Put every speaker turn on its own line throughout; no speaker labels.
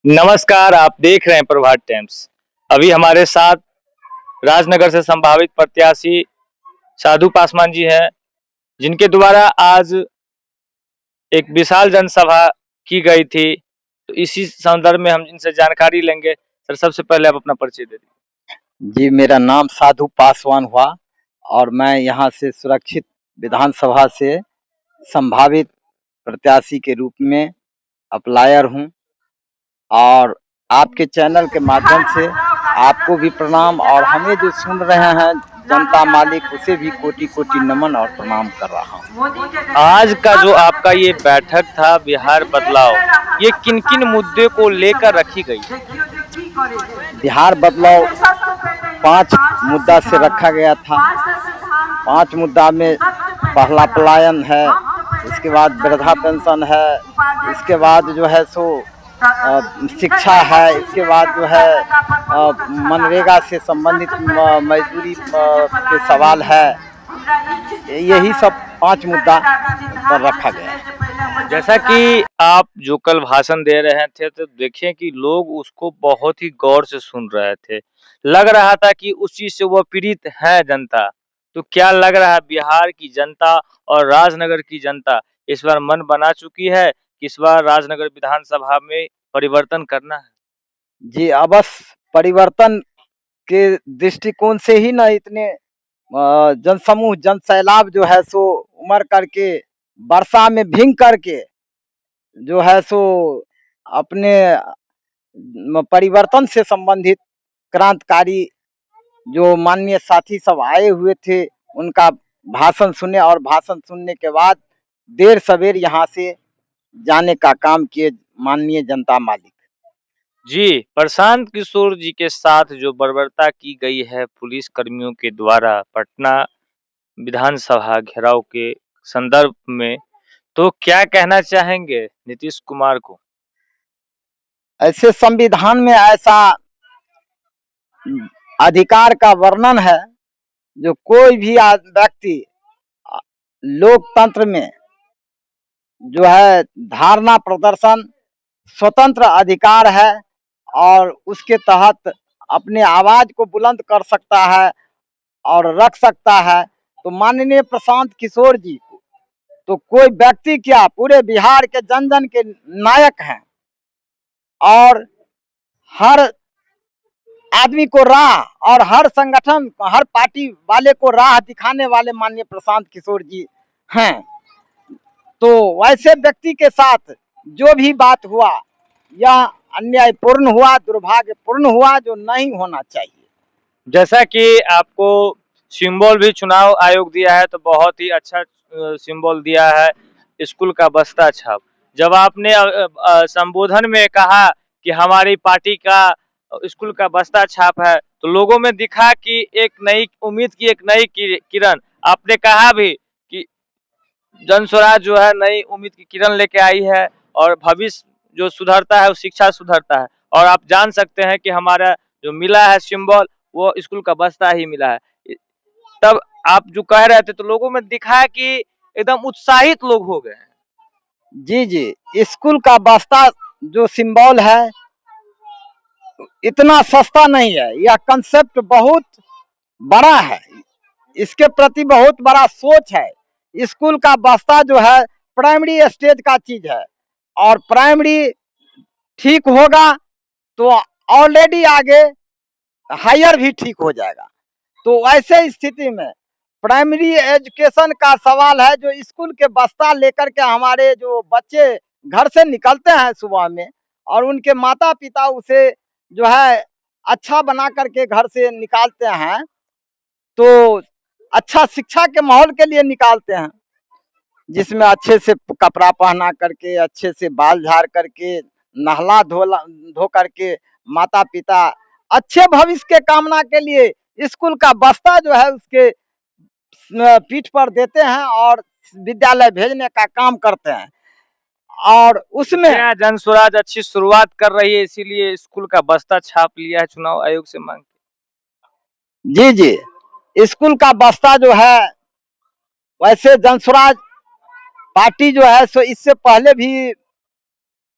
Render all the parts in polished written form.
नमस्कार, आप देख रहे हैं प्रभात टाइम्स। अभी हमारे साथ राजनगर से संभावित प्रत्याशी साधु पासवान जी हैं, जिनके द्वारा आज एक विशाल जनसभा की गई थी। तो इसी संदर्भ में हम इनसे जानकारी लेंगे। सर, सबसे पहले आप अपना परिचय दे दीजिए।
जी, मेरा नाम साधु पासवान हुआ और मैं यहाँ से सुरक्षित विधानसभा से संभावित प्रत्याशी के रूप में अप्लायर हूँ और आपके चैनल के माध्यम से आपको भी प्रणाम और हमें जो सुन रहे हैं जनता मालिक उसे भी कोटि कोटि नमन और प्रणाम कर रहा हूँ।
आज का जो आपका ये बैठक था बिहार बदलाव, ये किन-किन मुद्दे को लेकर रखी गई?
बिहार बदलाव 5 मुद्दा से रखा गया था। 5 मुद्दा में पहला पलायन है, इसके बाद वृद्धा पेंशन है, इसके बाद जो है सो शिक्षा है, इसके बाद जो है मनरेगा से संबंधित मजदूरी के सवाल है। यही सब 5 मुद्दा पर रखा गया है।
जैसा कि आप जो कल भाषण दे रहे थे तो देखें कि लोग उसको बहुत ही गौर से सुन रहे थे। लग रहा था कि उस चीज से वो पीड़ित है जनता। तो क्या लग रहा है बिहार की जनता और राजनगर की जनता इस बार मन बना चुकी है कि इस बार राजनगर विधानसभा में परिवर्तन करना है?
जी, अवश्य परिवर्तन के दृष्टिकोण से ही ना इतने जनसमूह जनसैलाब जो है सो उमड़ करके वर्षा में भीग करके जो है सो अपने परिवर्तन से संबंधित क्रांतिकारी जो माननीय साथी सब आए हुए थे उनका भाषण सुने और भाषण सुनने के बाद देर सवेर यहाँ से जाने का काम किए माननीय जनता मालिक।
जी, प्रशांत किशोर जी के साथ जो बर्बरता की गई है पुलिस कर्मियों के द्वारा पटना विधानसभा घेराव के संदर्भ में, तो क्या कहना चाहेंगे नीतीश कुमार को?
ऐसे संविधान में ऐसा अधिकार का वर्णन है जो कोई भी व्यक्ति लोकतंत्र में जो है धारणा प्रदर्शन स्वतंत्र अधिकार है और उसके तहत अपने आवाज को बुलंद कर सकता है और रख सकता है। तो माननीय प्रशांत किशोर जी को तो कोई व्यक्ति क्या पूरे बिहार के जन जन के नायक हैं और हर आदमी को राह और हर संगठन हर पार्टी वाले को राह दिखाने वाले माननीय प्रशांत किशोर जी हैं। तो वैसे व्यक्ति के साथ जो भी बात हुआ यह अन्यायपूर्ण हुआ, दुर्भाग्यपूर्ण हुआ, जो नहीं होना चाहिए।
जैसा कि आपको सिंबल भी चुनाव आयोग दिया है तो बहुत ही अच्छा सिंबल दिया है, स्कूल का बस्ता छाप। जब आपने संबोधन में कहा कि हमारी पार्टी का स्कूल का बस्ता छाप है तो लोगों में दिखा कि एक नई उम्मीद की एक नई किरण। आपने कहा भी कि जन स्वराज जो है नई उम्मीद की किरण लेके आई है और भविष्य जो सुधरता है वो शिक्षा सुधरता है। और आप जान सकते हैं कि हमारा जो मिला है सिंबल वो स्कूल का बस्ता ही मिला है। तब आप जो कह रहे थे तो लोगों में दिखा कि एकदम उत्साहित लोग हो गए हैं।
जी जी, स्कूल का बस्ता जो सिंबल है इतना सस्ता नहीं है, यह कंसेप्ट बहुत बड़ा है, इसके प्रति बहुत बड़ा सोच है। स्कूल का बस्ता जो है प्राइमरी स्टेज का चीज है और प्राइमरी ठीक होगा तो ऑलरेडी आगे हायर भी ठीक हो जाएगा। तो ऐसे स्थिति में प्राइमरी एजुकेशन का सवाल है। जो स्कूल के बस्ता लेकर के हमारे जो बच्चे घर से निकलते हैं सुबह में और उनके माता पिता उसे जो है अच्छा बना करके घर से निकालते हैं, तो अच्छा शिक्षा के माहौल के लिए निकालते हैं जिसमें अच्छे से कपड़ा पहना करके अच्छे से बाल झाड़ करके नहला धो करके माता पिता अच्छे भविष्य के कामना के लिए स्कूल का बस्ता जो है उसके पीठ पर देते हैं और विद्यालय भेजने का काम करते हैं। और उसमें
जन स्वराज अच्छी शुरुआत कर रही है इसीलिए स्कूल का बस्ता छाप लिया है चुनाव आयोग से मांग।
जी जी, स्कूल का बस्ता जो है वैसे जन स्वराज पार्टी जो है सो इससे पहले भी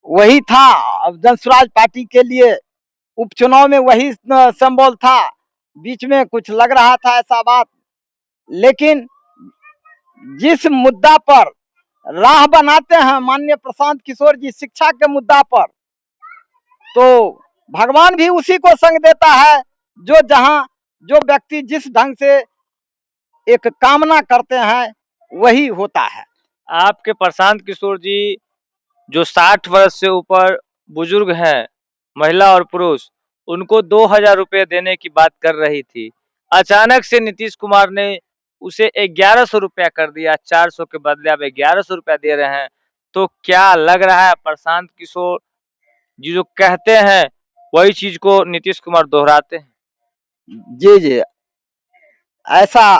वही था। अब जनसुराज पार्टी के लिए उपचुनाव में वही सिंबल था। बीच में कुछ लग रहा था ऐसा बात, लेकिन जिस मुद्दा पर राह बनाते हैं माननीय प्रशांत किशोर जी शिक्षा के मुद्दा पर, तो भगवान भी उसी को संग देता है। जो जहां जो व्यक्ति जिस ढंग से एक कामना करते हैं वही होता है।
आपके प्रशांत किशोर जी जो 60 वर्ष से ऊपर बुजुर्ग हैं, महिला और पुरुष, उनको 2000 रुपये देने की बात कर रही थी। अचानक से नीतीश कुमार ने उसे 1100 रुपया कर दिया। 400 के बदले अब 1100 रुपया दे रहे हैं। तो क्या लग रहा है प्रशांत किशोर जी जो कहते हैं वही चीज को नीतीश कुमार दोहराते हैं?
जी जी, ऐसा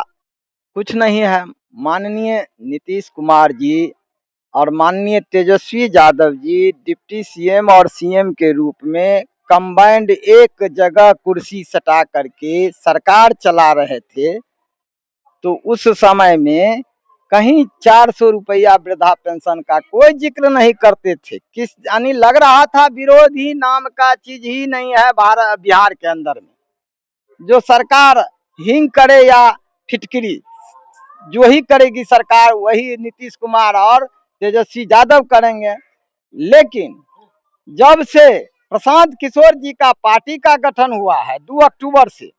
कुछ नहीं है। माननीय नीतीश कुमार जी और माननीय तेजस्वी यादव जी डिप्टी सीएम और सीएम के रूप में कंबाइंड एक जगह कुर्सी सटा करके सरकार चला रहे थे। तो उस समय में कहीं 400 रुपया वृद्धा पेंशन का कोई जिक्र नहीं करते थे। किस यानी लग रहा था विरोधी नाम का चीज ही नहीं है भारत बिहार के अंदर में। जो सरकार हिंग करे या फिटकरी, जो ही करेगी सरकार वही नीतीश कुमार और तेजस्वी यादव करेंगे। लेकिन जब से प्रशांत किशोर जी का पार्टी का गठन हुआ है 2 अक्टूबर से,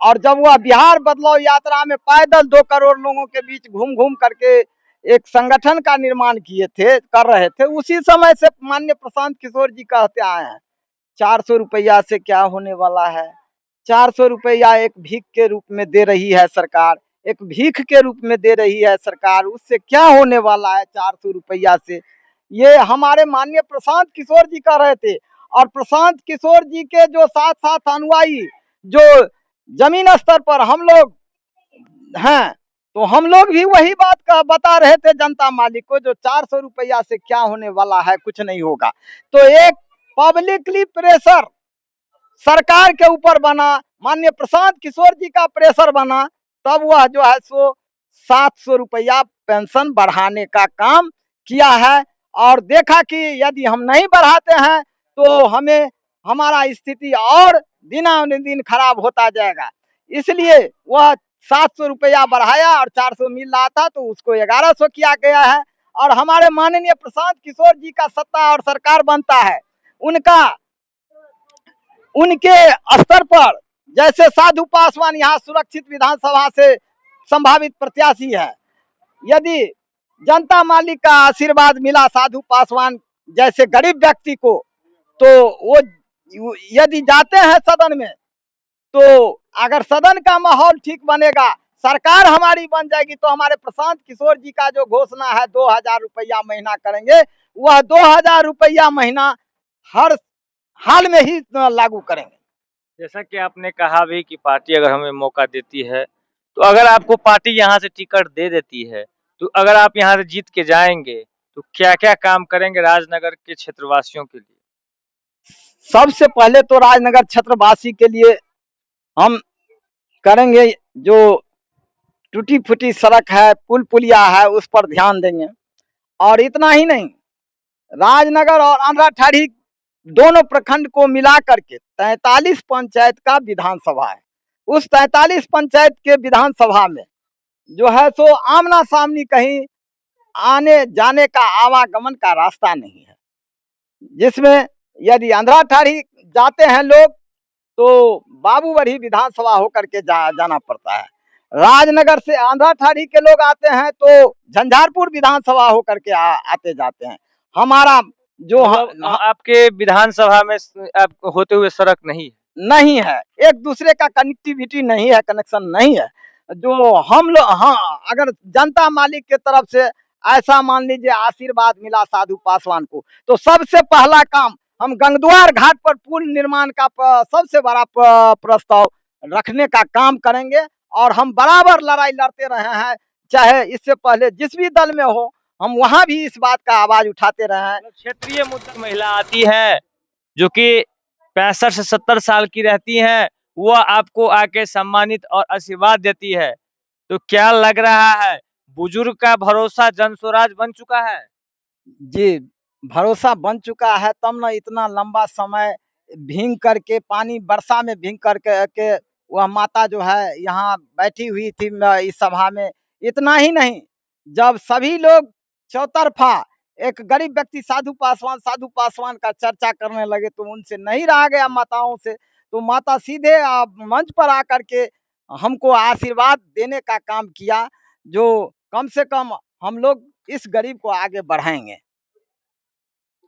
और जब वह बिहार बदलाव यात्रा में पैदल 2 करोड़ लोगों के बीच घूम घूम करके एक संगठन का निर्माण कर रहे थे, उसी समय से माननीय प्रशांत किशोर जी कहते आए हैं 400 रुपया से क्या होने वाला है। 400 रुपया एक भीख के रूप में दे रही है सरकार, एक भीख के रूप में दे रही है सरकार, उससे क्या होने वाला है 400 रुपया से। ये हमारे माननीय प्रशांत किशोर जी कह रहे थे। और प्रशांत किशोर जी के जो साथ साथ अनुयायी जो जमीन स्तर पर हम लोग हैं, तो हम लोग भी वही बात का बता रहे थे जनता मालिक को, जो 400 रुपया से क्या होने वाला है, कुछ नहीं होगा। तो एक पब्लिकली प्रेशर सरकार के ऊपर बना, माननीय प्रशांत किशोर जी का प्रेशर बना, तब वह जो है सो 700 रुपया पेंशन बढ़ाने का काम किया है। और देखा कि यदि हम नहीं बढ़ाते हैं तो हमें हमारा स्थिति और दिन खराब होता जाएगा। इसलिए वह 700 रुपया बढ़ाया और 400 मिल रहा था तो उसको 1100 किया गया है। और हमारे माननीय प्रशांत किशोर जी का सत्ता और सरकार बनता है, उनके स्तर पर, जैसे साधु पासवान यहाँ सुरक्षित विधानसभा से संभावित प्रत्याशी है, यदि जनता मालिक का आशीर्वाद मिला साधु पासवान जैसे गरीब व्यक्ति को, तो वो यदि जाते हैं सदन में, तो अगर सदन का माहौल ठीक बनेगा, सरकार हमारी बन जाएगी, तो हमारे प्रशांत किशोर जी का जो घोषणा है 2000 रुपया महीना करेंगे, वह 2000 रुपया महीना हर हाल में ही लागू करेंगे।
जैसा कि आपने कहा भी कि पार्टी अगर हमें मौका देती है, तो अगर आपको पार्टी यहाँ से टिकट दे देती है, तो अगर आप यहाँ से जीत के जाएंगे तो क्या-क्या काम करेंगे राजनगर के क्षेत्रवासियों के लिए?
सबसे पहले तो राजनगर क्षेत्रवासी के लिए हम करेंगे, जो टूटी फूटी सड़क है, पुल पुलिया है, उस पर ध्यान देंगे। और इतना ही नहीं, राजनगर और अंधराठाड़ी दोनों प्रखंड को मिला करके 43 पंचायत का विधानसभा है। उस 43 पंचायत के विधानसभा में जो है सो आमना सामनी कहीं आने जाने का आवागमन का रास्ता नहीं है, जिसमें यदि अंधराठाड़ी जाते हैं लोग तो बाबूबड़ी विधानसभा होकर के जाना पड़ता है। राजनगर से अंधराठाड़ी के लोग आते हैं तो झंझारपुर विधानसभा होकर के आते जाते हैं। हमारा जो
आपके विधानसभा में आप होते हुए सड़क
नहीं है, एक दूसरे का कनेक्टिविटी नहीं है, कनेक्शन नहीं है। जो हम लोग, हाँ, अगर जनता मालिक के तरफ से ऐसा मान लीजिए आशीर्वाद मिला साधु पासवान को, तो सबसे पहला काम हम गंगद्वार घाट पर पुल निर्माण का सबसे बड़ा प्रस्ताव रखने का काम करेंगे। और हम बराबर लड़ाई लड़ते रहे हैं, चाहे इससे पहले जिस भी दल में हो, हम वहां भी इस बात का आवाज उठाते रहे हैं।
क्षेत्रीय मुद्दा महिला आती है जो कि 65 से 70 साल की रहती हैं, वह आपको आके सम्मानित और आशीर्वाद देती है, तो क्या लग रहा है बुजुर्ग का भरोसा जन स्वराज बन चुका है?
जी, भरोसा बन चुका है, तब न इतना लंबा समय भीग करके पानी वर्षा में भीग के वह माता जो है यहाँ बैठी हुई थी इस सभा में। इतना ही नहीं, जब सभी लोग चौतरफा एक गरीब व्यक्ति साधु पासवान का चर्चा करने लगे तो उनसे नहीं रहा गया माताओं से, तो माता सीधे मंच पर आकर के हमको आशीर्वाद देने का काम किया, जो कम से कम हम लोग इस गरीब को आगे बढ़ाएंगे।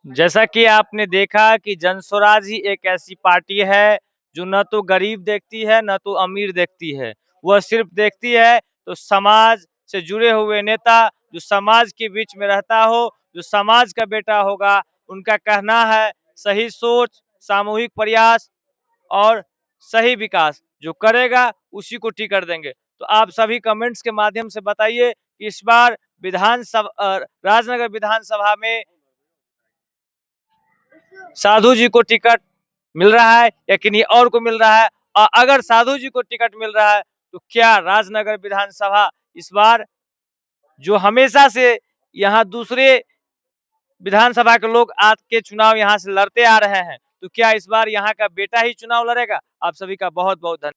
जैसा कि आपने देखा कि जन स्वराज ही एक ऐसी पार्टी है जो न तो गरीब देखती है न तो अमीर देखती है, वह सिर्फ देखती है तो समाज से जुड़े हुए नेता जो समाज के बीच में रहता हो, जो समाज का बेटा होगा। उनका कहना है सही सोच, सामूहिक प्रयास और सही विकास जो करेगा उसी को टिकट देंगे। तो आप सभी कमेंट्स के माध्यम से बताइए कि इस बार राजनगर विधानसभा में साधु जी को टिकट मिल रहा है या किन्हीं और को मिल रहा है, और अगर साधु जी को टिकट मिल रहा है तो क्या राजनगर विधानसभा इस बार, जो हमेशा से यहाँ दूसरे विधानसभा के लोग आज के चुनाव यहाँ से लड़ते आ रहे हैं, तो क्या इस बार यहाँ का बेटा ही चुनाव लड़ेगा? आप सभी का बहुत बहुत धन्यवाद।